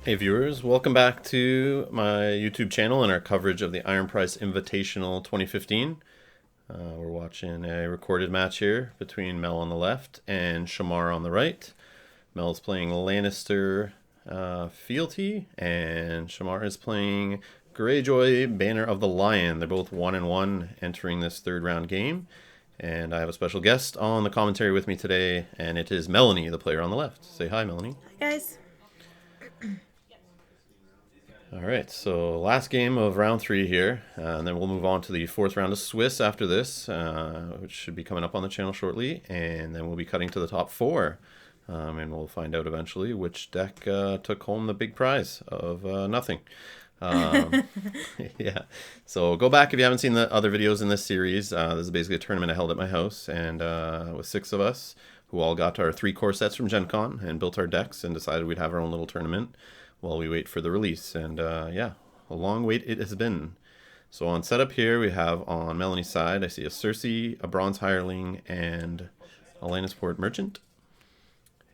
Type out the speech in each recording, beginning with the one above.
Hey viewers, welcome back to my YouTube channel and our coverage of the Iron Price Invitational 2015. We're watching a recorded match here between Mel on the left and Shomar on the right. Mel's playing Lannister Fealty and Shomar is playing Greyjoy Banner of the Lion. They're both 1-1 entering this third round game. And I have a special guest on the commentary with me today, and it is Melanie, the player on the left. Say hi, Melanie. Hi, guys. All right, so last game of round 3 here, and then we'll move on to the 4th round of Swiss after this, which should be coming up on the channel shortly, and then we'll be cutting to the top 4, and we'll find out eventually which deck took home the big prize of nothing. Yeah, so go back if you haven't seen the other videos in this series. This is basically a tournament I held at my house, and with 6 of us who all got our 3 core sets from Gen Con and built our decks and decided we'd have our own little tournament while we wait for the release. And yeah, a long wait it has been. So on setup here, we have on Melanie's side, I see a Cersei, a Bronze Hireling, and a Lannisport Merchant.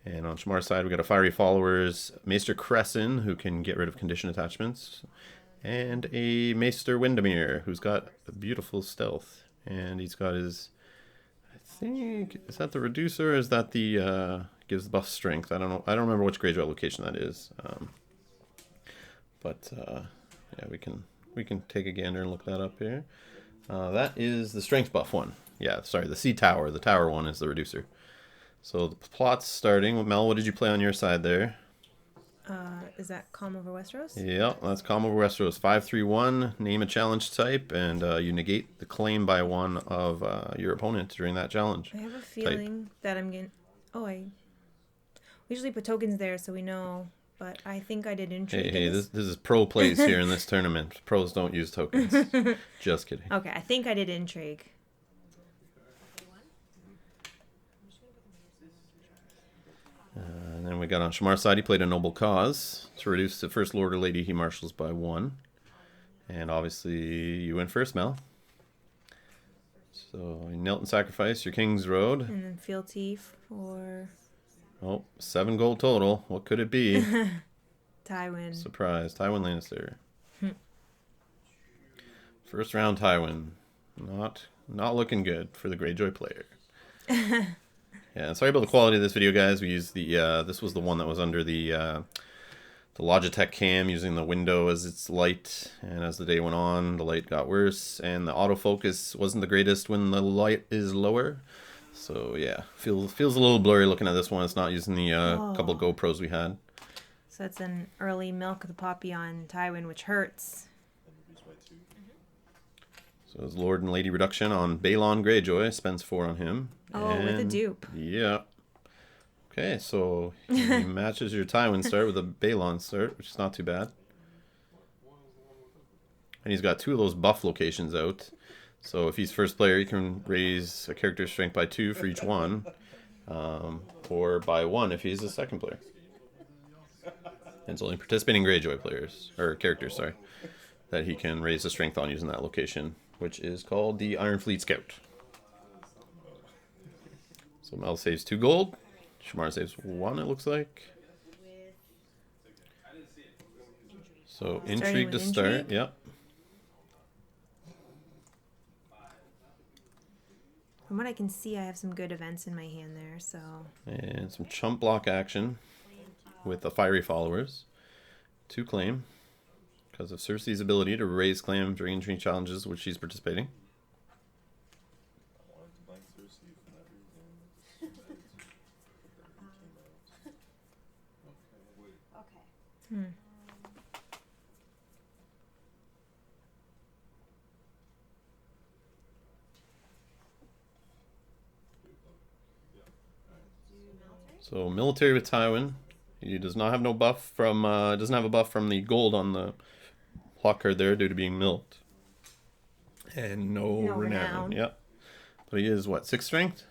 And on Shomar's side, we got a Fiery Followers, Maester Crescent, who can get rid of condition attachments, and a Maester Windermere, who's got a beautiful stealth. And he's got his, I think, is that the reducer, or is that the, gives buff strength? I don't know. I don't remember which Greyjoy location that is. But yeah, we can take a gander and look that up here. That is the strength buff one. Yeah, sorry, the Sea Tower. The tower one is the reducer. So the plot's starting. Mel, what did you play on your side there? Is that Calm Over Westeros? Yeah, that's Calm Over Westeros. 5-3-1. Name a challenge type, and you negate the claim by one of your opponent during that challenge. I have a feeling that I'm getting... Oh, we usually put tokens there so we know, but I think I did intrigue. Hey, this is pro plays here in this tournament. Pros don't use tokens. Just kidding. Okay, I think I did intrigue. And then we got on Shomar's side, he played a Noble Cause to reduce the First Lord or Lady he marshals by 1. And obviously you went first, Mel. So you knelt and sacrificed your King's Road. And then Fealty for... Oh, 7 gold total. What could it be? Tywin. Surprise. Tywin Lannister. First round Tywin. Not looking good for the Greyjoy player. Yeah, sorry about the quality of this video, guys. We used the this was the one that was under the Logitech cam, using the window as its light, and as the day went on, the light got worse, and the autofocus wasn't the greatest when the light is lower. So yeah, feels a little blurry looking at this one. It's not using the couple of GoPros we had. So it's an early milk of the poppy on Tywin, which hurts. So it's Lord and Lady reduction on Balon Greyjoy. Spends 4 on him. Oh, and with a dupe. Yeah. Okay, so he matches your Tywin start with a Balon start, which is not too bad. And he's got 2 of those buff locations out. So if he's first player, he can raise a character's strength by 2 for each one. Or by 1 if he's a second player. And it's only participating Greyjoy players, or characters, sorry, that he can raise the strength on using that location, which is called the Iron Fleet Scout. So Mel saves 2 gold. Shomar saves 1, it looks like. So intrigue to start. Yep. From what I can see, I have some good events in my hand there, so... And some chump block action with the Fiery Followers. 2 claim, because of Cersei's ability to raise claim during intrigue challenges which she's participating. So military with Tywin. He does not have no buff from doesn't have a buff from the gold on the block card there due to being milked. And no renown. Yep. But he is what, 6 strength?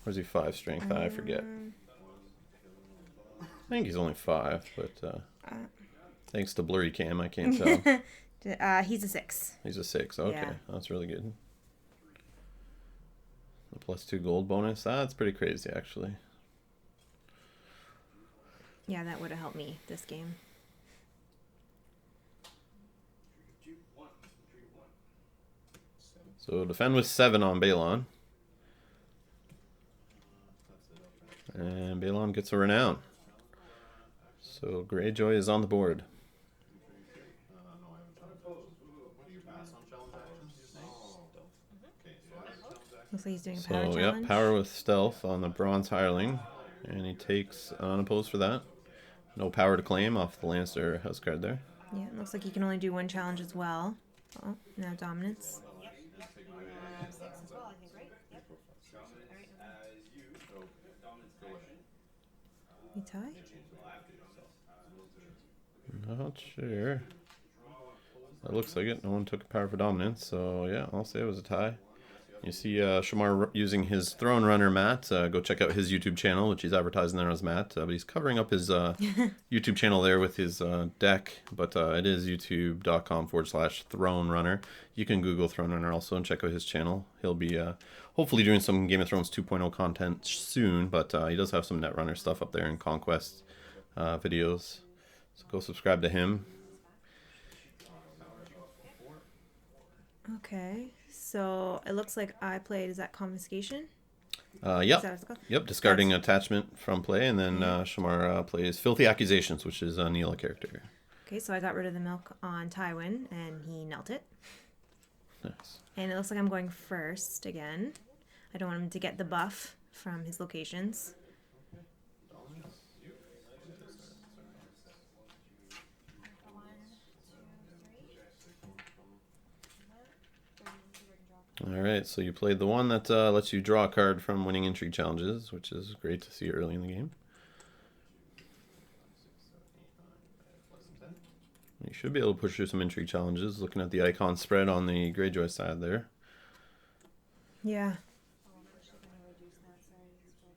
Or is he 5 strength? I forget. I think he's only 5, but thanks to blurry cam I can't tell. He's a 6. He's a 6. Okay, yeah. That's really good. The +2 gold bonus. That's pretty crazy, actually. Yeah, that would have helped me this game. So defend with 7 on Balon. And Balon gets a renown. So Greyjoy is on the board. Looks like he's doing a power So, challenge. yep, power with stealth on the Bronze Hireling. And he takes unopposed for that. No power to claim off the Lannister house card there. Yeah, it looks like he can only do 1 challenge as well. Oh, now dominance. We tie? Not sure. That looks like it. No one took power for dominance, so yeah, I'll say it was a tie. You see Shomar using his Throne Runner mat. Go check out his YouTube channel, which he's advertising there as Matt. But he's covering up his YouTube channel there with his deck. But it is youtube.com/Throne Runner. You can Google Throne Runner also and check out his channel. He'll be hopefully doing some Game of Thrones 2.0 content soon. But he does have some Netrunner stuff up there and Conquest videos. So go subscribe to him. Okay, so it looks like I played, is that confiscation? Yep. Is that what it's called? Yep, discarding attachment from play, and then Shomar plays Filthy Accusations, which is a Neela character. Okay, so I got rid of the milk on Tywin, and he knelt it. Nice. And it looks like I'm going first again. I don't want him to get the buff from his locations. All right, so you played the one that lets you draw a card from winning intrigue challenges, which is great to see early in the game. You should be able to push through some intrigue challenges, looking at the icon spread on the Greyjoy side there. Yeah.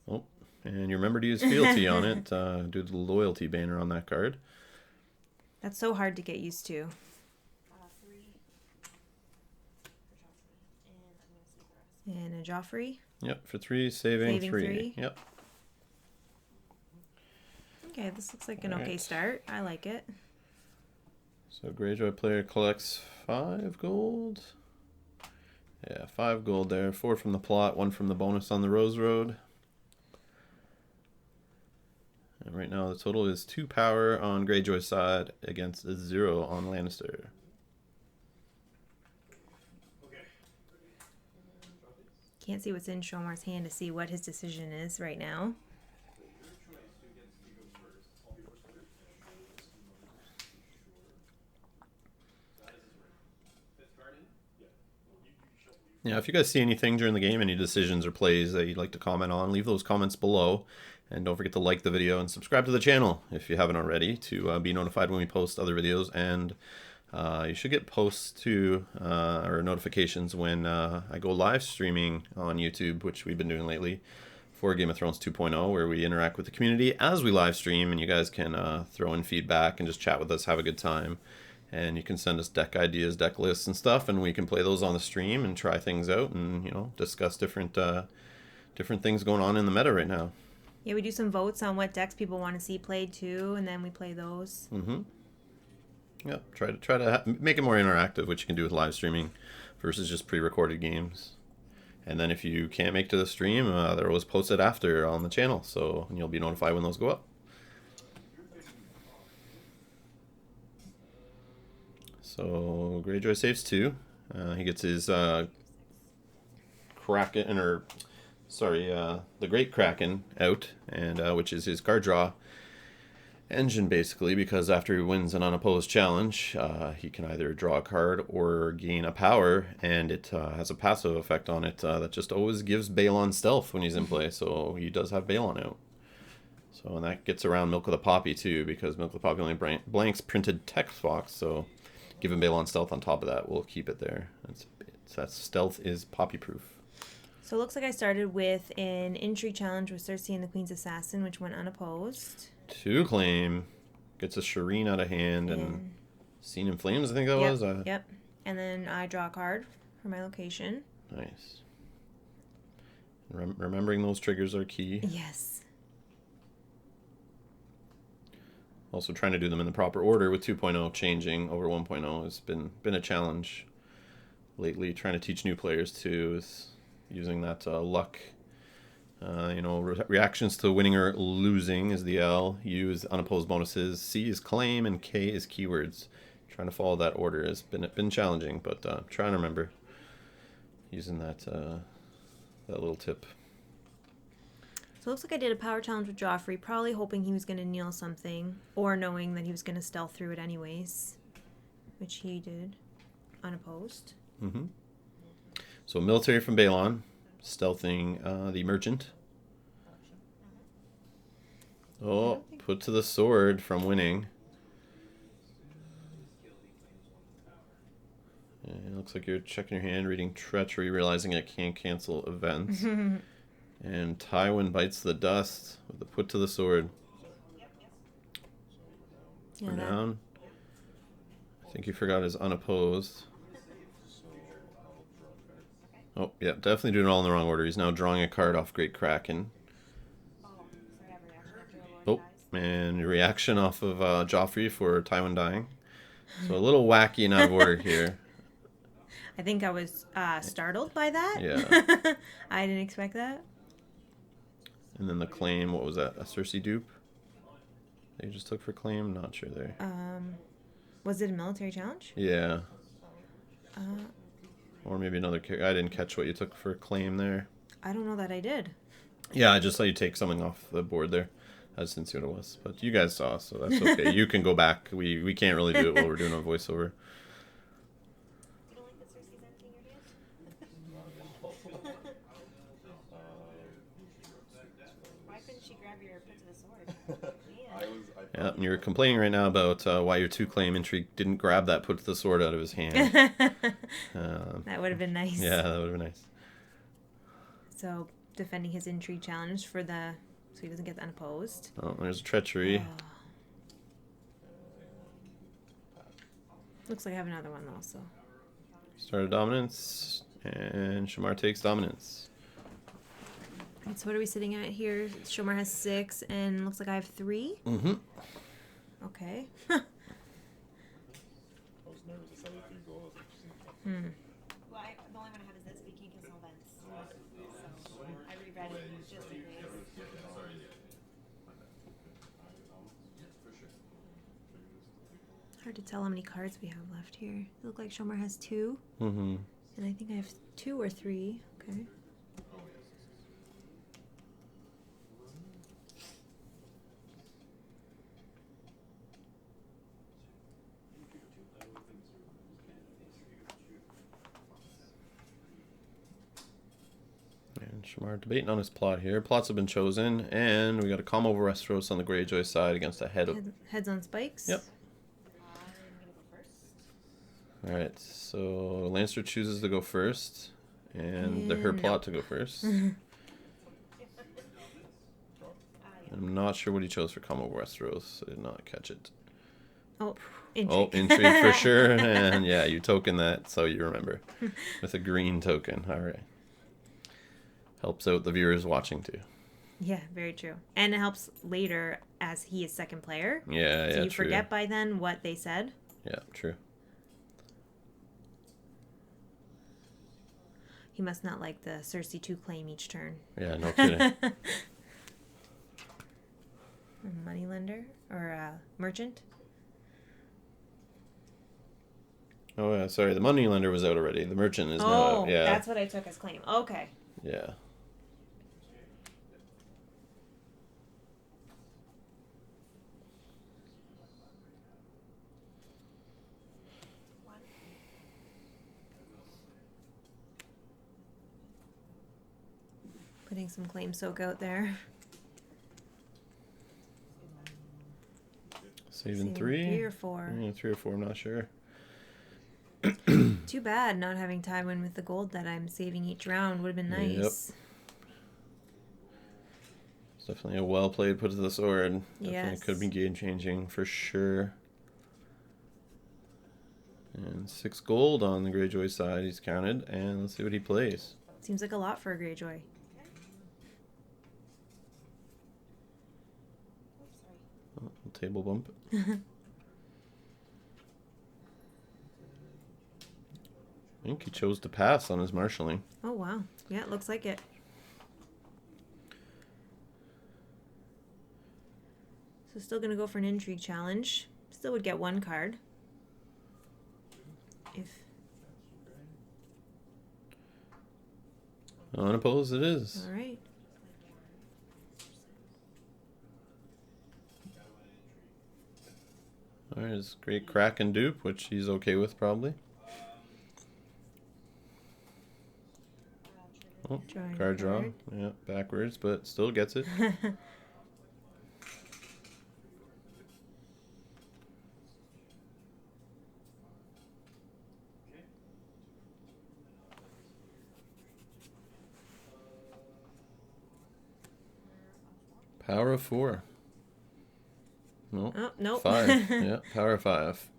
Oh, and you remember to use Fealty on it. Do the loyalty banner on that card. That's so hard to get used to. And a Joffrey. Yep, for 3, saving 3. Yep. Okay, this looks like an okay start. I like it. So Greyjoy player collects 5 gold. Yeah, 5 gold there. 4 from the plot, 1 from the bonus on the Rose Road. And right now the total is 2 power on Greyjoy's side against 0 on Lannister. Can't see what's in Shomar's hand to see what his decision is right now. Yeah, if you guys see anything during the game, any decisions or plays that you'd like to comment on, leave those comments below. And don't forget to like the video and subscribe to the channel if you haven't already to be notified when we post other videos. And you should get posts to or notifications when I go live streaming on YouTube, which we've been doing lately for Game of Thrones 2.0, where we interact with the community as we live stream, and you guys can throw in feedback and just chat with us, have a good time. And you can send us deck ideas, deck lists, and stuff, and we can play those on the stream and try things out, and discuss different things going on in the meta right now. Yeah, we do some votes on what decks people want to see played too, and then we play those. Yeah, try to make it more interactive, which you can do with live streaming versus just pre-recorded games. And then if you can't make to the stream, they're always posted after on the channel, so you'll be notified when those go up. So Greyjoy saves 2. He gets his Kraken, or sorry, the Great Kraken out, and which is his card draw engine basically, because after he wins an unopposed challenge, he can either draw a card or gain a power, and it has a passive effect on it that just always gives Balon stealth when he's in play. So he does have Balon out. So, and that gets around Milk of the Poppy too, because Milk of the Poppy only blanks printed text box. So giving Balon stealth on top of that will keep it there. That stealth is poppy proof. So it looks like I started with an intrigue challenge with Cersei and the Queen's Assassin, which went unopposed. 2 claim, gets a Shireen out of hand, and Scene in Flames, I think that was. Yep. And then I draw a card for my location. Nice. Remembering those triggers are key. Yes. Also trying to do them in the proper order with 2.0 changing over 1.0 has been a challenge lately. Trying to teach new players too is using that luck. Reactions to winning or losing is the L. U is unopposed bonuses. C is claim, and K is keywords. Trying to follow that order has been challenging, but trying to remember using that little tip. So it looks like I did a power challenge with Joffrey, probably hoping he was going to kneel something, or knowing that he was going to stealth through it anyways, which he did, unopposed. Mm-hmm. So military from Balon, stealthing the merchant. Oh, put to the sword from winning. It looks like you're checking your hand, reading treachery, realizing it can't cancel events. And Tywin bites the dust with the put to the sword. We're down. I think you forgot his unopposed. Oh, yeah, definitely doing it all in the wrong order. He's now drawing a card off Great Kraken. Oh, and reaction off of Joffrey for Tywin dying. So a little wacky and out of order here. I think I was startled by that. Yeah. I didn't expect that. And then the claim, what was that? A Cersei dupe? They just took for claim? Not sure there. Was it a military challenge? Yeah. Or maybe another character. I didn't catch what you took for claim there. I don't know that I did. Yeah, I just saw you take something off the board there. I just didn't see what it was. But you guys saw, so that's okay. You can go back. We can't really do it while we're doing a voiceover. You don't like the Cersei's emptying your hand? Why couldn't she grab your put to the sword? Yeah, and you're complaining right now about why your two-claim intrigue didn't grab that put the sword out of his hand. That would have been nice. Yeah, that would have been nice. So, defending his intrigue challenge so he doesn't get unopposed. Oh, there's treachery. Looks like I have another one also. Started dominance, and Shomar takes dominance. Right, so what are we sitting at here? Shomar has 6, and looks like I have 3. Mm-hmm. Okay. Well, the only one I have is this, but you can't cancel events. So I reread it just in case. Hard to tell how many cards we have left here. It looks like Shomar has 2. Mm-hmm. And I think I have 2 or 3. Okay. And Shomar debating on his plot here. Plots have been chosen, and we got a calm over Westeros on the Greyjoy side against a Heads on spikes. Yep. I'm gonna go first. All right, so Lannister chooses to go first, and her plot to go first. I'm not sure what he chose for calm over Westeros. I did not catch it. Oh, intrigue. Oh, intrigue for sure. And yeah, you token that so you remember. With a green token. All right. Helps out the viewers watching too. Yeah, very true. And it helps later as he is second player. Yeah, yeah, So you true. forget by then what they said. Yeah, true. He must not like the Cersei 2 claim each turn. Yeah, no kidding. A moneylender or a merchant. Oh, yeah, sorry. The moneylender was out already. The merchant is now Oh, out. Yeah. that's what I took as claim. Okay. Yeah. Putting some claim soak out there. Saving 3? 3 or 4. Yeah, 3 or 4, I'm not sure. Too bad not having Tywin with the gold that I'm saving each round. Would have been nice. It's definitely a well-played put to the sword. Definitely Yes. could be game-changing for sure. And 6 gold on the Greyjoy side he's counted. And let's see what he plays. Seems like a lot for a Greyjoy. Table bump. I think he chose to pass on his marshalling. Oh, wow. Yeah, it looks like it. So still going to go for an intrigue challenge. Still would get one card. If Unopposed it is. all right. All right, it's great crack and dupe, which he's okay with probably. Oh, Drawing card draw. card. Yeah, backwards, but still gets it. Power of 4. No. Oh, nope. 5. Yeah, power of 5.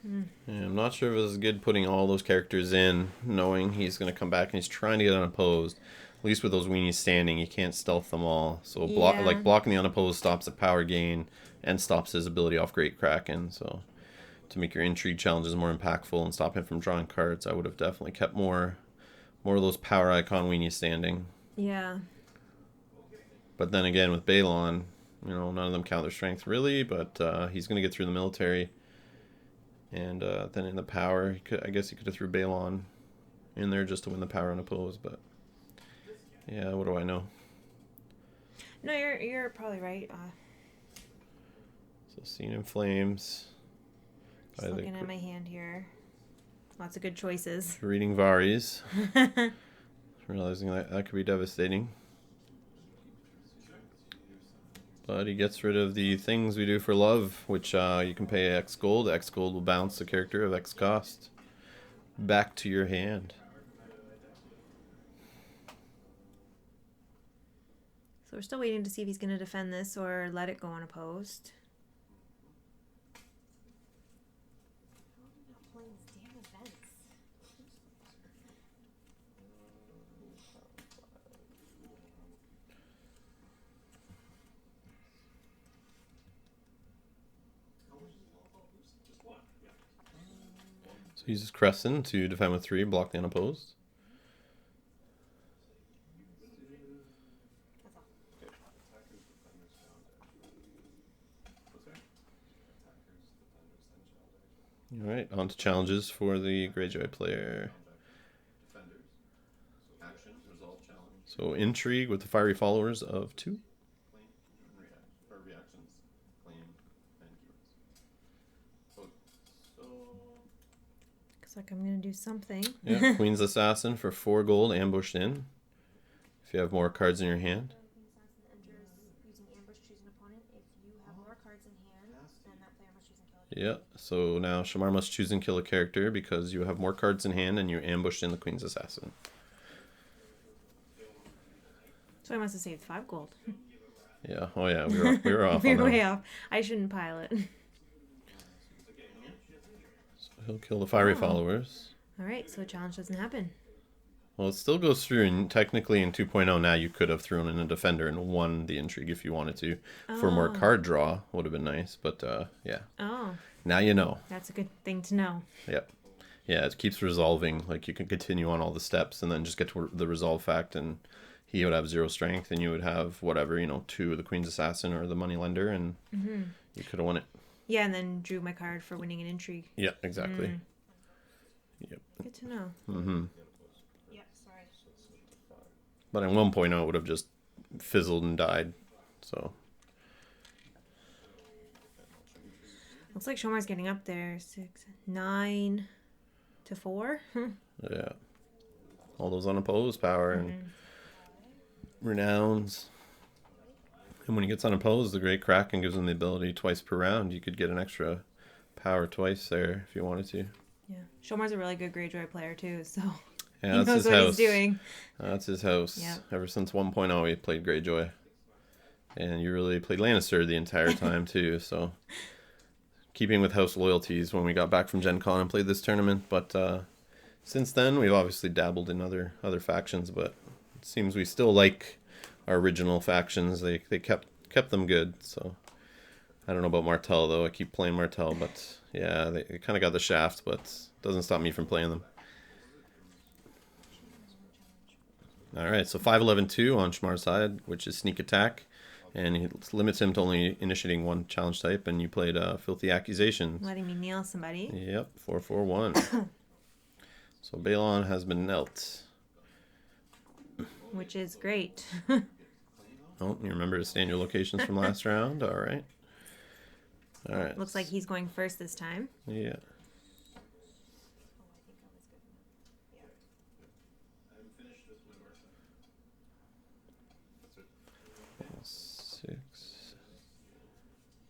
Yeah, I'm not sure if it was good putting all those characters in, knowing he's going to come back and he's trying to get unopposed. At least with those weenies standing, you can't stealth them all. So Yeah. blocking the unopposed stops the power gain and stops his ability off Great Kraken. So to make your intrigue challenges more impactful and stop him from drawing cards, I would have definitely kept more of those power icon weenies standing. Yeah. But then again, with Balon, none of them count their strength really, but he's going to get through the military. And then in the power, I guess he could have threw Balon in there just to win the power unopposed. But yeah, what do I know? No, you're probably right. So Scene in Flames. Just looking at my hand here. Lots of good choices. Reading Varis. Realizing that could be devastating. But he gets rid of the things we do for love, which you can pay X gold. X gold will bounce the character of X cost back to your hand. So we're still waiting to see if he's going to defend this or let it go unopposed. Not playing these damn events. So he uses Crescent to defend with 3, block the unopposed. All right, on to challenges for the Greyjoy player. So intrigue with the fiery followers of 2. Looks like I'm going to do something. Yeah, Queen's Assassin for 4 gold, ambushed in. If you have more cards in your hand. Using ambush, choose an opponent. If you have more cards in hand, then that player must choose and kill a Yeah, so now Shomar must choose and kill a character because you have more cards in hand and you ambushed in the Queen's Assassin. So I must have saved 5 gold. Yeah, oh yeah, we were off We on were that. way off. I shouldn't pile it. So he'll kill the fiery Oh. followers. All right, so a challenge doesn't happen. Well, it still goes through, and technically in 2.0 now you could have thrown in a defender and won the intrigue if you wanted to. For more Oh. card draw would have been nice, but yeah. Oh, Now you know. that's a good thing to know. Yep. Yeah, it keeps resolving. Like you can continue on all the steps and then just get to the resolve fact, and he would have 0 strength, and you would have whatever, 2 of the Queen's Assassin or the Moneylender, and you could have won it. Yeah, and then drew my card for winning an intrigue. Yeah, exactly. Yep. Good to know. Mm-hmm. Yep, sorry. But in 1.0 it would have just fizzled and died. So Looks like Shomar's getting up there. 6, 9 to 4. yeah, all those unopposed power and renowns. And when he gets unopposed, the Great Kraken gives him the ability twice per round. You could get an extra power twice there if you wanted to. Yeah, Shomar's a really good Greyjoy player too, so Yeah, he that's knows his what house. he's doing. That's his house. Yep. Ever since 1.0, he played Greyjoy. And you really played Lannister the entire time, too. So keeping with house loyalties when we got back from Gen Con and played this tournament. But since then, we've obviously dabbled in other factions, but it seems we still like our original factions. They kept them good. So I don't know about Martell though. I keep playing Martell, but yeah, they kind of got the shaft, but it doesn't stop me from playing them. All right, so 5-11-2 on Shomar's side, which is sneak attack, and he limits him to only initiating one challenge type. And you played Filthy Accusations. Letting me kneel somebody. Yep, 4-4-1. So Balon has been knelt. Which is great. Oh, you remember to stay in your locations from last round? All right. All right. Looks like he's going first this time. Yeah.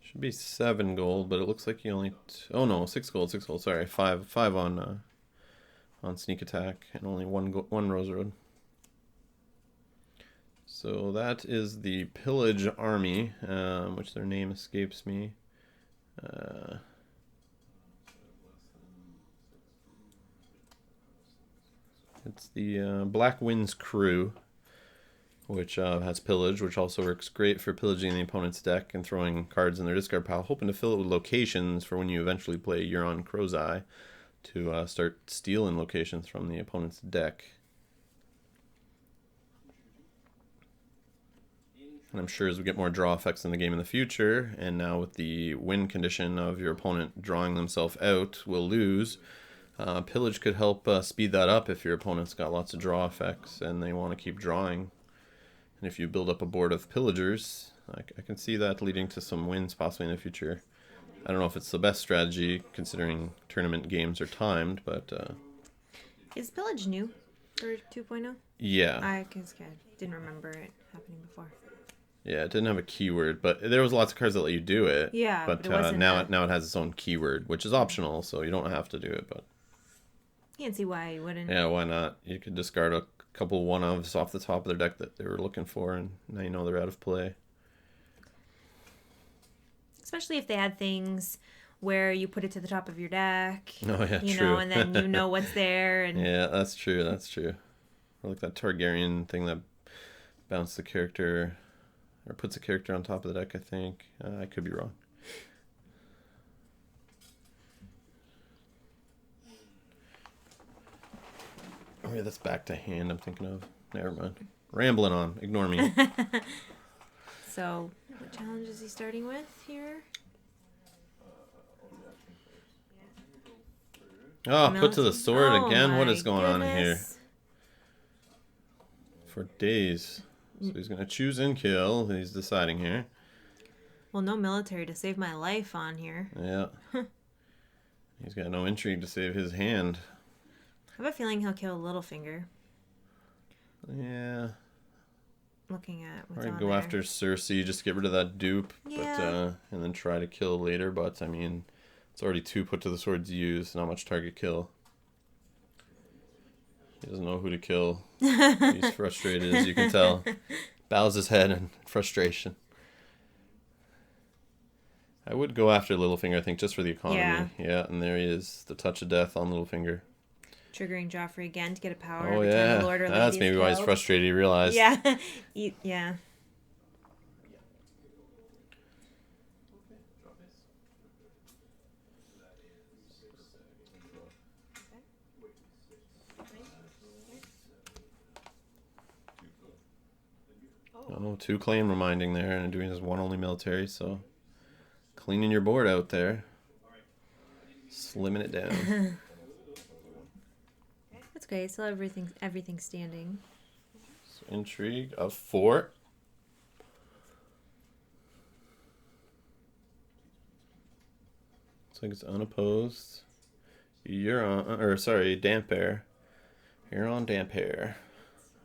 Should be 7 gold, but it looks like he only... oh no, 6 gold, 6 gold. Sorry, 5 on sneak attack, and only one Rose Road. So that is the Pillage Army, which their name escapes me. It's the Black Winds Crew, which has Pillage, which also works great for pillaging the opponent's deck and throwing cards in their discard pile, hoping to fill it with locations for when you eventually play Euron Crow's Eye to start stealing locations from the opponent's deck. And I'm sure as we get more draw effects in the game in the future, and now with the win condition of your opponent drawing themselves out, will lose, Pillage could help speed that up if your opponent's got lots of draw effects and they want to keep drawing. And if you build up a board of Pillagers, I can see that leading to some wins possibly in the future. I don't know if it's the best strategy considering tournament games are timed, but... Is Pillage new for 2.0? Yeah. I didn't remember it happening before. Yeah, it didn't have a keyword, but there was lots of cards that let you do it. Yeah, but it wasn't now it has its own keyword, which is optional, so you don't have to do it. But can't see why you wouldn't. Yeah, why not? You could discard a couple one-ofs off the top of their deck that they were looking for, and now you know they're out of play. Especially if they had things where you put it to the top of your deck. Oh yeah, you true. know, and then you know what's there. And yeah, that's true. That's true. Or like that Targaryen thing that bounced the character. Or puts a character on top of the deck, I think. I could be wrong. Oh yeah, that's back to hand I'm thinking of. Never mind. Rambling on. Ignore me. So, what challenge is he starting with here? Oh, put to the sword again? What is going on goodness. here? For days. So he's going to choose and kill. He's deciding here. Well, no military to save my life on here. Yeah. He's got no intrigue to save his hand. I have a feeling he'll kill Littlefinger. Yeah. Looking at what's Or on go there. after Cersei, just get rid of that dupe. Yeah. But, and then try to kill later. But, I mean, it's already 2 put to the sword to use. Not much target kill. He doesn't know who to kill. He's frustrated, as you can tell. Bows his head in frustration. I would go after Littlefinger, I think, just for the economy. Yeah, and there he is. The touch of death on Littlefinger. Triggering Joffrey again to get a power. Oh, every time yeah. the Lord or That's Lady is maybe why he's killed. frustrated, he realized. Yeah. Yeah. Oh, 2 claim reminding there and doing his 1 only military, so cleaning your board out there. Slimming it down. That's great. So everything's standing. So intrigue of 4. Looks like it's unopposed. Damper. Euron Damper.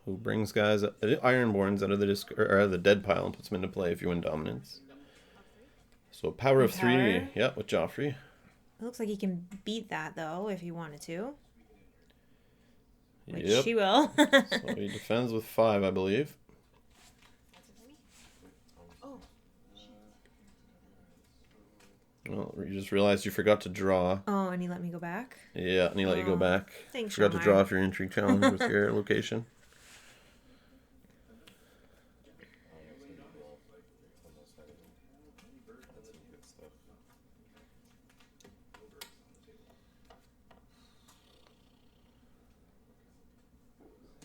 Who brings guys Ironborns out of the dead pile and puts them into play if you win dominance. So power of 3, yeah, with Joffrey. It looks like he can beat that though if he wanted to. Which Yep. he will. So he defends with 5, I believe. Well, you just realized you forgot to draw. Oh, and he let me go back? Yeah, and he let you go Oh, back. thanks, Forgot to Shomar. draw off your intrigue challenge with your location.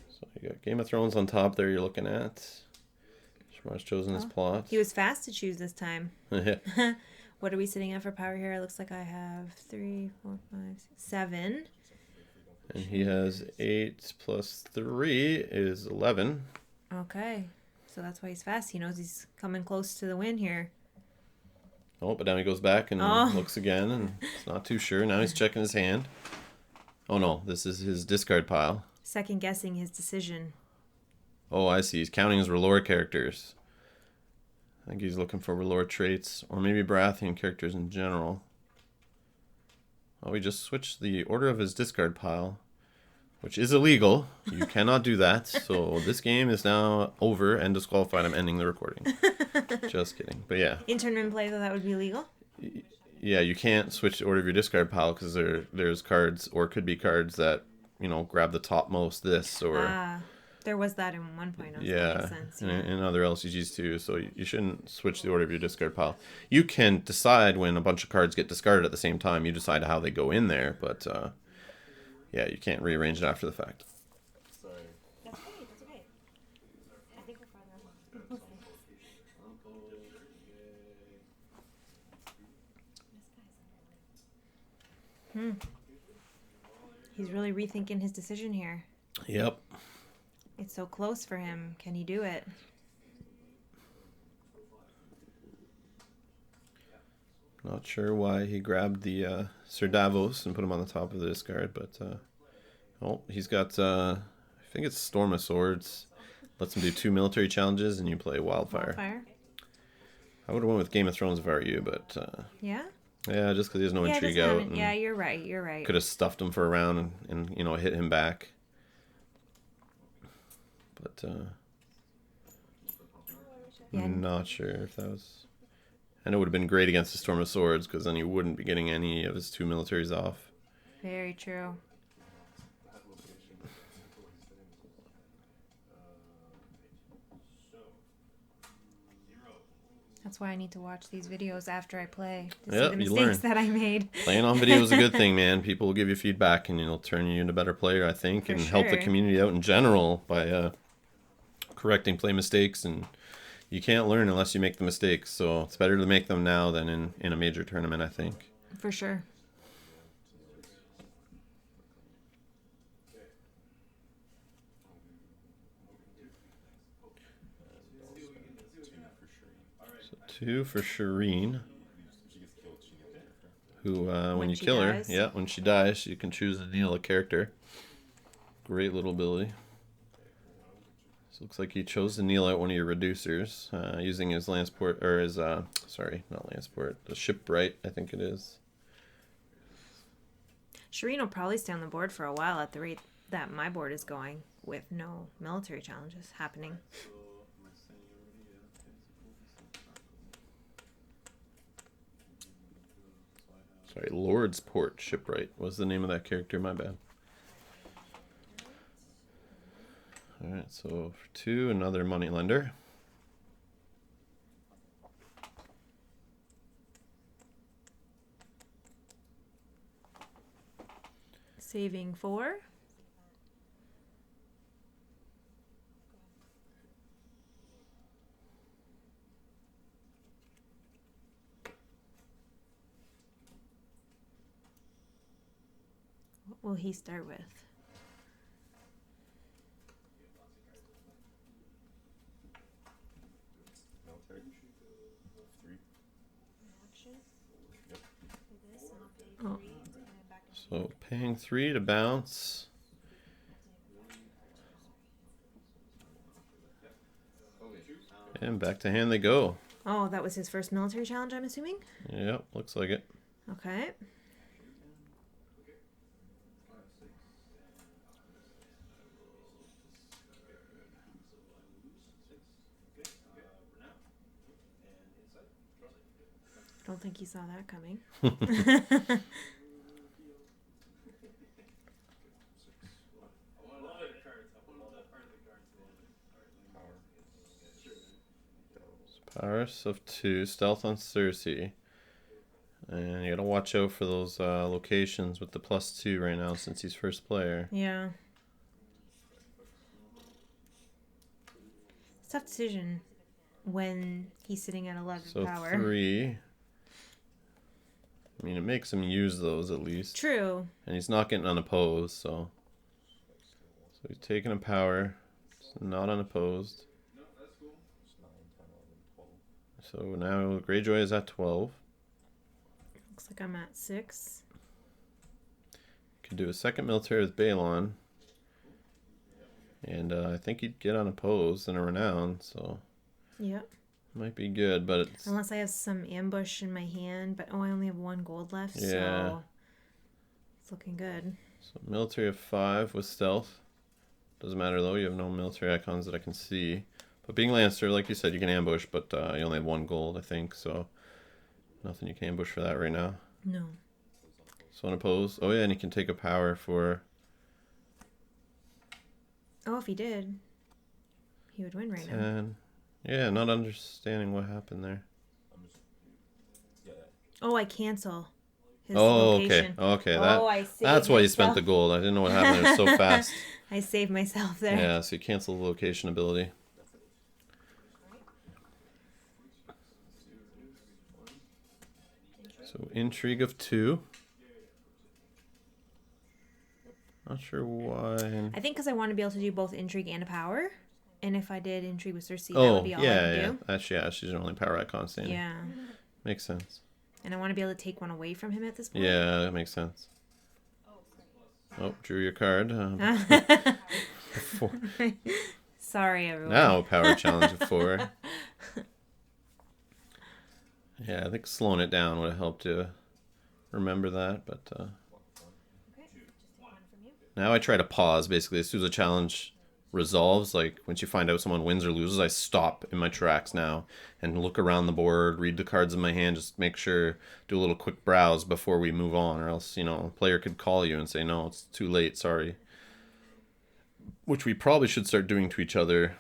So you got Game of Thrones on top there you're looking at. Shomar's chosen his plot. He was fast to choose this time. Yeah. What are we sitting at for power here? It looks like I have 3, 4, 5, 6, 7. And he has 8 plus 3 is 11. Okay. So that's why he's fast. He knows he's coming close to the win here. Oh, but now he goes back and Oh. looks again, and it's not too sure. Now he's checking his hand. Oh no, this is his discard pile. Second guessing his decision. Oh, I see. He's counting his R'hllor characters. I think he's looking for R'hllor traits, or maybe Baratheon characters in general. Oh, we just switched the order of his discard pile, which is illegal. You cannot do that. So this game is now over and disqualified. I'm ending the recording. Just kidding. But yeah. In tournament play, though, that would be illegal? Yeah, you can't switch the order of your discard pile because there's cards, or could be cards that, grab the topmost this, or... There was that in 1.0. Yeah, Sense, and in other LCGs too. So you shouldn't switch the order of your discard pile. You can decide when a bunch of cards get discarded at the same time. You decide how they go in there, but yeah, you can't rearrange it after the fact. That's okay. That's okay. I think we're farther along. He's really rethinking his decision here. Yep. It's so close for him. Can he do it? Not sure why he grabbed the Sir Davos and put him on the top of the discard, but oh, he's got I think it's Storm of Swords. Lets him do 2 military challenges, and you play Wildfire. I would have went with Game of Thrones if I were you, but Yeah? Yeah, just because he has no intrigue out. Yeah, you're right. You're right. Could have stuffed him for a round and hit him back. But Yeah. I'm not sure if that was... And it would have been great against the Storm of Swords, because then he wouldn't be getting any of his 2 militaries off. Very true. That's why I need to watch these videos after I play to see the mistakes that I made. Playing on video is a good thing, man. People will give you feedback, and it'll turn you into a better player, I think, and help the community out in general by correcting play mistakes. And you can't learn unless you make the mistakes, so it's better to make them now than in a major tournament, I think. For sure. So 2 for Shireen, who, when you kill her, when she dies, you can choose to kneel a character. Great little ability. So looks like he chose to kneel out one of your reducers, using his Lanceport, or his, sorry, not Lanceport, the Shipwright, I think it is. Shireen will probably stay on the board for a while at the rate that my board is going, with no military challenges happening. Sorry, Lord's Port Shipwright was the name of that character, my bad. Alright, so for 2, another moneylender. Saving 4. What will he start with? Oh. So paying 3 to bounce. And back to hand they go. Oh, that was his first military challenge, I'm assuming? Yep, looks like it. Okay. Don't think he saw that coming. Powers of 2, stealth on Cersei. And you gotta watch out for those locations with the +2 right now since he's first player. Yeah. It's a tough decision when he's sitting at 11 So power. 3. I mean, it makes him use those at least. True. And he's not getting unopposed, so he's taking a power. It's not unopposed. So now Greyjoy is at 12. Looks like I'm at 6. Could do a second military with Balon. And I think he'd get unopposed and a renown, so Yep. might be good, but it's... Unless I have some ambush in my hand, but I only have 1 gold left, Yeah. so it's looking good. So military of 5 with stealth. Doesn't matter though, you have no military icons that I can see. But being Lannister, like you said, you can ambush, but you only have 1 gold, I think, so nothing you can ambush for that right now. No. So unopposed. Oh yeah, and he can take a power for... Oh, if he did, he would win right now. 10. Yeah, not understanding what happened there. Oh, I cancel his Oh, location. okay. I saved That's why you spent myself. the gold. I didn't know what happened. It was so fast. I saved myself there. Yeah, so you cancel the location ability. So intrigue of 2. Not sure why. I think because I want to be able to do both intrigue and a power. And if I did intrigue with Cersei, that Oh, would be all I yeah, could yeah. do. Actually, she's the only power icon standing. Yeah. Makes sense. And I want to be able to take one away from him at this point. Yeah, that makes sense. Oh, drew your card. 4. Sorry, everyone. Now power challenge of 4. Yeah, I think slowing it down would have helped you remember that, but now I try to pause basically as soon as a challenge resolves. Like once you find out someone wins or loses, I stop in my tracks now and look around the board, read the cards in my hand, just make sure, do a little quick browse before we move on, or else, you know, a player could call you and say, no, it's too late, sorry. Which we probably should start doing to each other.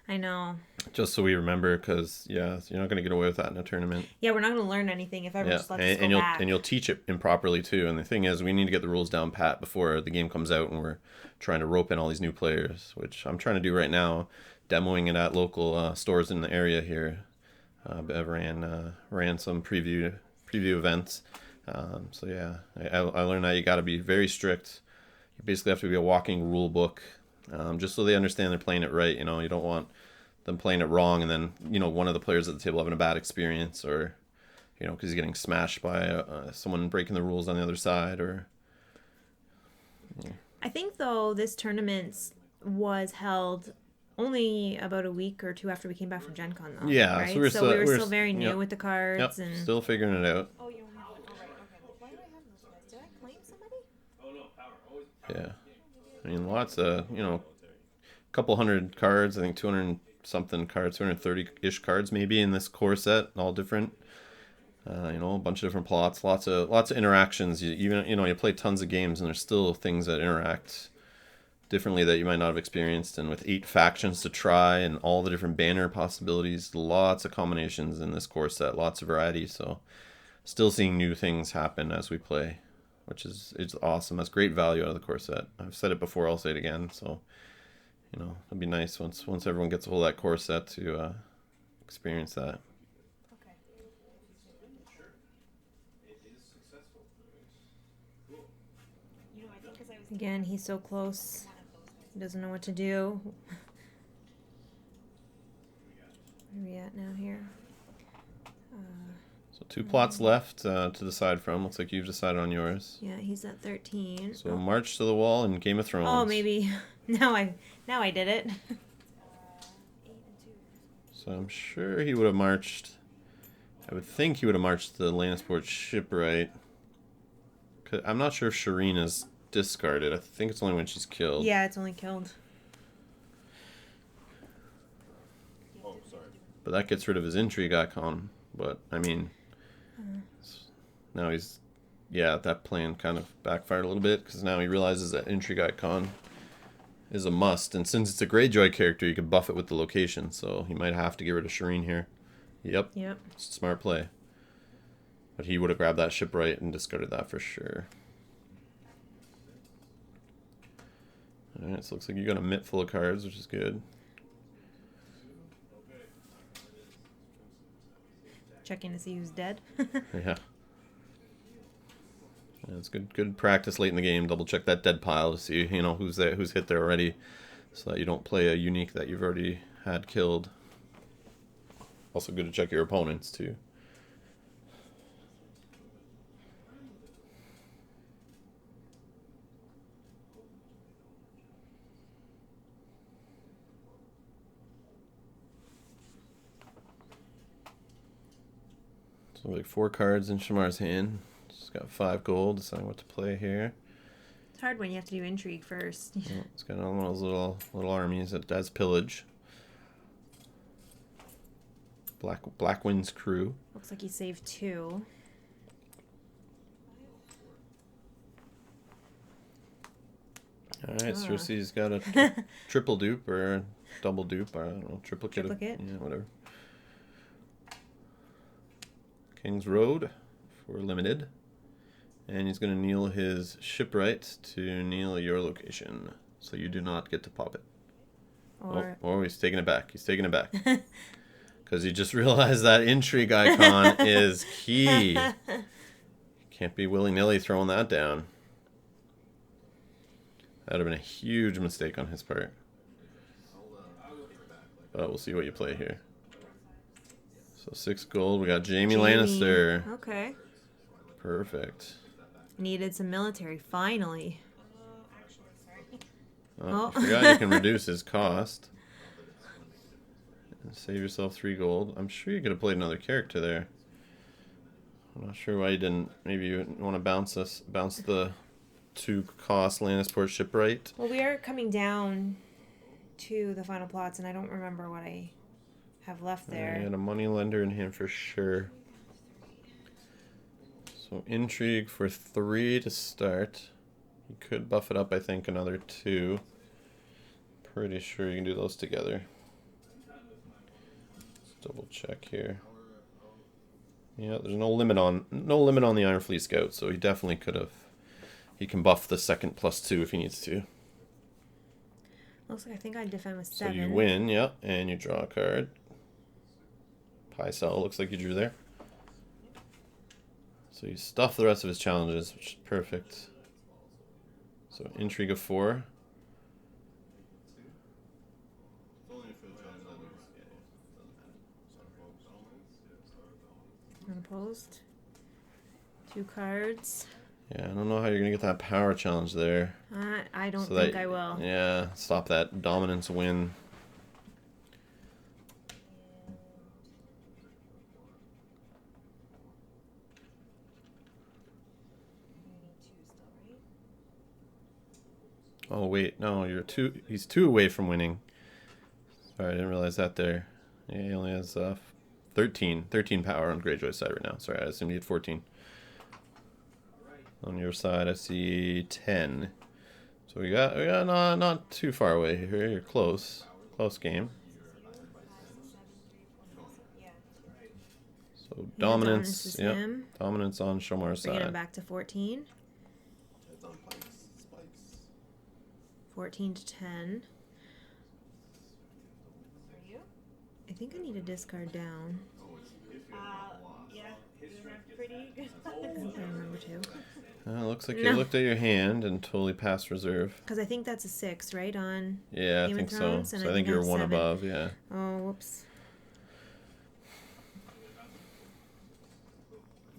I know. Just so we remember, because, yeah, you're not going to get away with that in a tournament. Yeah, we're not going to learn anything if everyone just lets us go back. And you'll teach it improperly, too. And the thing is, we need to get the rules down pat before the game comes out and we're trying to rope in all these new players, which I'm trying to do right now, demoing it at local stores in the area here. I ran some preview events. So, yeah, I learned that you got to be very strict. You basically have to be a walking rule book, just so they understand they're playing it right. You know, you don't want them playing it wrong and then, you know, one of the players at the table having a bad experience, or, you know, because he's getting smashed by someone breaking the rules on the other side, or... Yeah. I think, though, this tournament was held only about a week or 2 after we came back from Gen Con, though. Yeah, right? so we were still very new yep. with the cards. Yep, And still figuring it out. Oh, you only have one. Oh, right. Okay. Why do I have those guys? Did I claim somebody? Yeah. I mean, lots of, you know, a couple hundred cards, I think 200 something cards, 230-ish cards maybe in this core set, all different. You know, a bunch of different plots, lots of interactions. You play tons of games and there's still things that interact differently that you might not have experienced. And with 8 factions to try and all the different banner possibilities, lots of combinations in this core set, lots of variety. So still seeing new things happen as we play, which it's awesome. That's great value out of the core set. I've said it before, I'll say it again. So, you know, it'll be nice once everyone gets a hold of that core set to experience that. Okay. You know, I think because I was again, he's so close. He doesn't know what to do. Where are we at now here? So 2 plots left to decide from. Looks like you've decided on yours. Yeah, he's at 13. So March to the Wall and Game of Thrones. Oh, maybe. Now I did it. 8 and 2. So I'm sure he would have marched. I would think he would have marched to the Lannisport shipwright. I'm not sure if Shireen is discarded. I think it's only when she's killed. Yeah, it's only killed. But that gets rid of his intrigue icon. But I mean, Now he's, yeah, that plan kind of backfired a little bit because now he realizes that Intrigue Icon is a must. And since it's a Greyjoy character, you can buff it with the location. So he might have to get rid of Shireen here. Yep. It's a smart play. But he would have grabbed that shipwright and discarded that for sure. Alright, so looks like you got a mitt full of cards, which is good. Checking to see who's dead. Yeah. It's good practice late in the game. Double check that dead pile to see, you know, who's there, who's hit there already, so that you don't play a unique that you've already had killed. Also good to check your opponents too. So like 4 cards in Shomar's hand. He's got 5 gold, deciding what to play here. It's hard when you have to do intrigue first. Yeah, it's got one of those little armies that does pillage. Blackwind's crew. Looks like he saved 2. Alright, Cersei's got a triple dupe or a double dupe. I don't know, triplicate. Triplicate? Yeah, whatever. King's Road for limited. And he's going to kneel his shipwright to kneel your location. So you do not get to pop it. Oh, he's taking it back. He's taking it back. Because he just realized that intrigue icon is key. Can't be willy-nilly throwing that down. That would have been a huge mistake on his part. But we'll see what you play here. So 6 gold. We got Jaime Lannister. Okay. Perfect. Needed some military, finally. Oh, I forgot you can reduce his cost. And save yourself 3 gold. I'm sure you could have played another character there. I'm not sure why you didn't. Maybe you want to bounce the 2 cost Lannisport shipwright. Well, we are coming down to the final plots, and I don't remember what I have left there. I had a money lender in hand for sure. So intrigue for 3 to start. You could buff it up, I think, another 2. Pretty sure you can do those together. Let's double check here. Yeah, there's no limit on the Iron Fleet Scout, so he definitely could have. He can buff the second +2 if he needs to. Looks like I think I defend with 7. So you win, yep, and you draw a card. Pycelle looks like you drew there. So you stuff the rest of his challenges, which is perfect. So intrigue of 4. Unopposed. 2 cards. Yeah, I don't know how you're gonna get that power challenge there. I don't think I will. Yeah, stop that dominance win. Oh wait, no, he's 2 away from winning. Sorry, I didn't realize that there. Yeah, he only has 13 power on Greyjoy's side right now. Sorry, I assumed he had 14. On your side, I see 10. So we got not too far away here. You're close game. So dominance, yeah, dominance on Shomar's side. Bringing him back to 14. 14 to 10. I think I need to discard down. Yeah, pretty good. I think I remember to. Looks like you looked at your hand and totally passed reserve. Because I think that's a 6, right? On yeah, Game I think of Thrones, so. and So I think you're 1 7. above, yeah. Oh, whoops.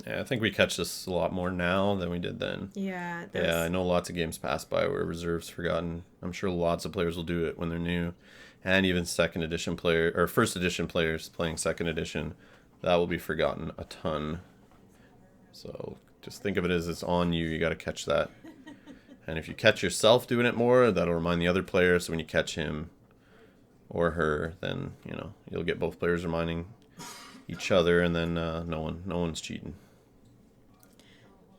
Yeah, I think we catch this a lot more now than we did then. Yeah. Yeah, I know lots of games pass by where reserves forgotten. I'm sure lots of players will do it when they're new, and even second edition player or first edition players playing second edition, that will be forgotten a ton. So just think of it as it's on you. You got to catch that, and if you catch yourself doing it more, that'll remind the other player. So when you catch him or her, then you'll get both players reminding each other, and then no one's cheating.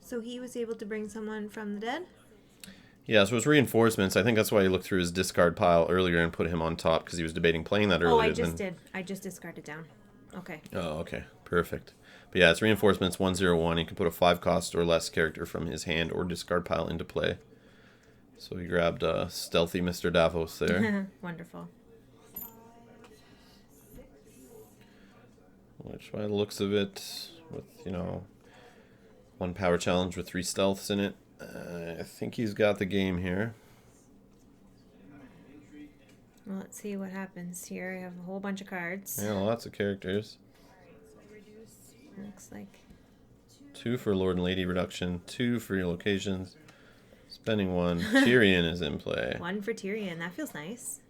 So he was able to bring someone from the dead? Yeah, so it's reinforcements. I think that's why he looked through his discard pile earlier and put him on top, because he was debating playing that earlier. Oh, I just did. I just discarded down. Okay. Oh, okay. Perfect. But yeah, it's reinforcements 1/0/1. He can put a 5 cost or less character from his hand or discard pile into play. So he grabbed stealthy Mr. Davos there. Wonderful. Which, by the looks of it, with, you know, 1 power challenge with 3 stealths in it, I think he's got the game here. Well, let's see what happens here. I have a whole bunch of cards. Yeah, lots of characters. Looks like 2 for Lord and Lady reduction, 2 for your locations. Spending 1. Tyrion is in play. 1 for Tyrion. That feels nice.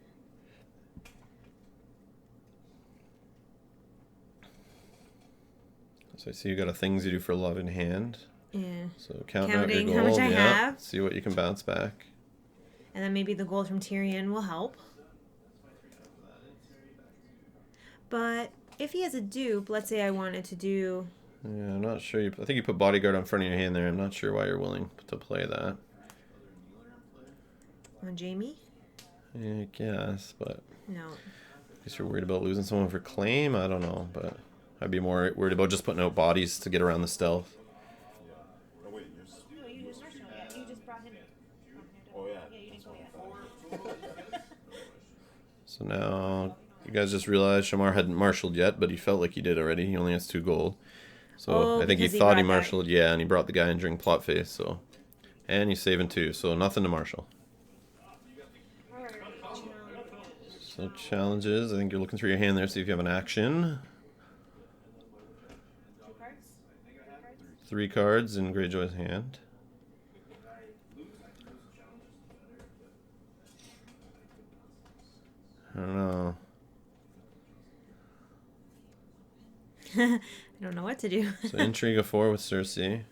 So I see you got a things you do for love in hand. Yeah. So count out your Counting gold. how much I Yeah. have. See what you can bounce back. And then maybe the gold from Tyrion will help. But if he has a dupe, let's say I wanted to do... Yeah, I'm not sure. I think you put bodyguard on front of your hand there. I'm not sure why you're willing to play that. On Jamie? Yeah, I guess, but... No. I guess you're worried about losing someone for claim? I don't know, but... I'd be more worried about just putting out bodies to get around the stealth. No, you just Marshall. Yeah, you just brought him in. Oh, yeah. Yeah, you didn't go yet. So now... You guys just realized Shomar hadn't marshaled yet, but he felt like he did already. He only has 2 gold. So I think he thought he marshaled, yeah, and he brought the guy in during plot phase, so... And he's saving 2, so nothing to marshal. So challenges, I think you're looking through your hand there, see if you have an action. 3 cards in Greyjoy's hand. I don't know. I don't know what to do. So Intrigue of 4 with Cersei.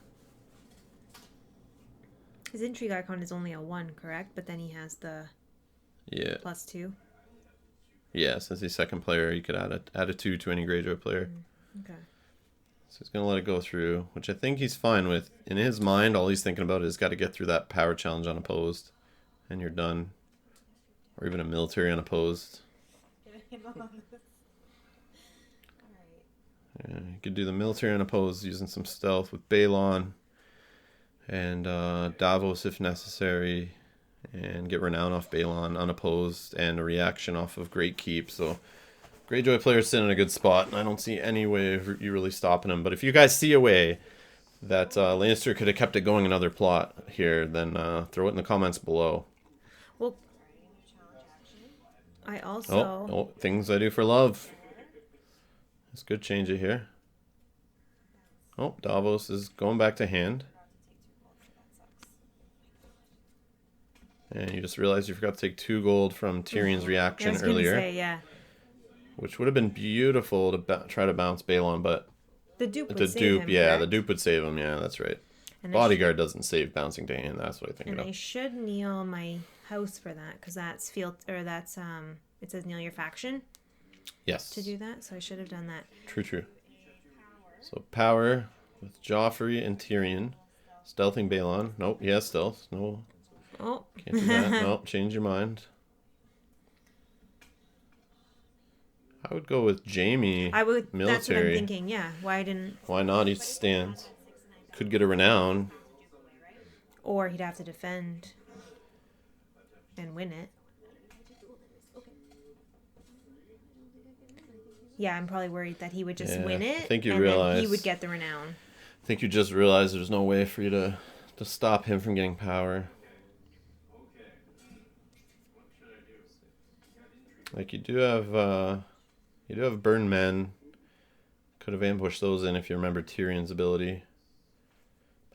His intrigue icon is only a 1, correct? But then he has the +2. Yeah, since he's second player, you could add a 2 to any Greyjoy player. Okay. So he's going to let it go through, which I think he's fine with. In his mind, all he's thinking about is got to get through that power challenge unopposed, and you're done. Or even a military unopposed. Yeah, you could do the military unopposed using some stealth with Balon and Davos if necessary, and get renown off Balon unopposed and a reaction off of Great Keep. So Greyjoy players sit in a good spot, and I don't see any way of you really stopping him. But if you guys see a way that Lannister could have kept it going another plot here, then throw it in the comments below. Well, I also... Oh, things I do for love. This could change it here. Oh, Davos is going back to hand. And you just realized you forgot to take 2 gold from Tyrion's reaction earlier. Say, yeah. Which would have been beautiful to try to bounce Balon, but... The dupe would the save dupe, him, yeah, correct? the dupe would save him, yeah, that's right. And Bodyguard doesn't save bouncing to hand, that's what I think And of. I should kneel my house for that, because that's it says kneel your faction Yes. to do that, so I should have done that. True. So power with Joffrey and Tyrion. Stealthing Balon. Nope, he has stealth. No, Oh. can't do that. Nope, change your mind. I would go with Jamie. I would. Military. That's what I'm thinking. Yeah. Why didn't? Why not? He stands. Could get a renown. Or he'd have to defend and win it. Yeah, I'm probably worried that he would just win it. I think you and realize then he would get the renown. I think you just realized there's no way for you to stop him from getting power. Like you do have burn men. Could have ambushed those in if you remember Tyrion's ability.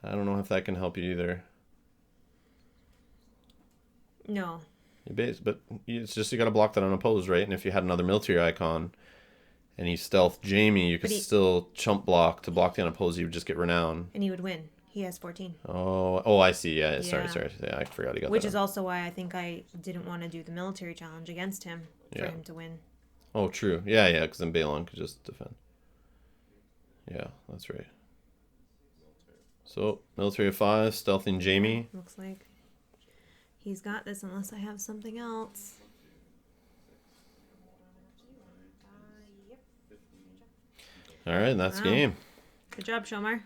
I don't know if that can help you either. No. But it's just you got to block that unopposed, right? And if you had another military icon and he stealth Jamie, you could still chump block to block the unopposed. You would just get renown. And he would win. He has 14. Oh, I see. Yeah, sorry. Yeah, I forgot he got Which that. is also why I think I didn't want to do the military challenge against him for him to win. Oh, true. Yeah, because then Balon could just defend. Yeah, that's right. So, military of 5, stealthing Jamie. Looks like he's got this unless I have something else. All right, that's Wow. game. Good job, Shomar.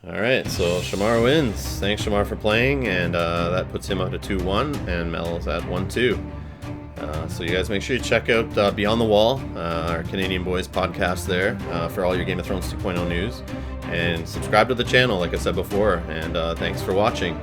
All right, so Shomar wins. Thanks, Shomar, for playing, and that puts him out at 2-1, and Mel's at 1-2. So you guys make sure you check out Beyond the Wall, our Canadian Boys podcast there, for all your Game of Thrones 2.0 news. And subscribe to the channel, like I said before, and thanks for watching.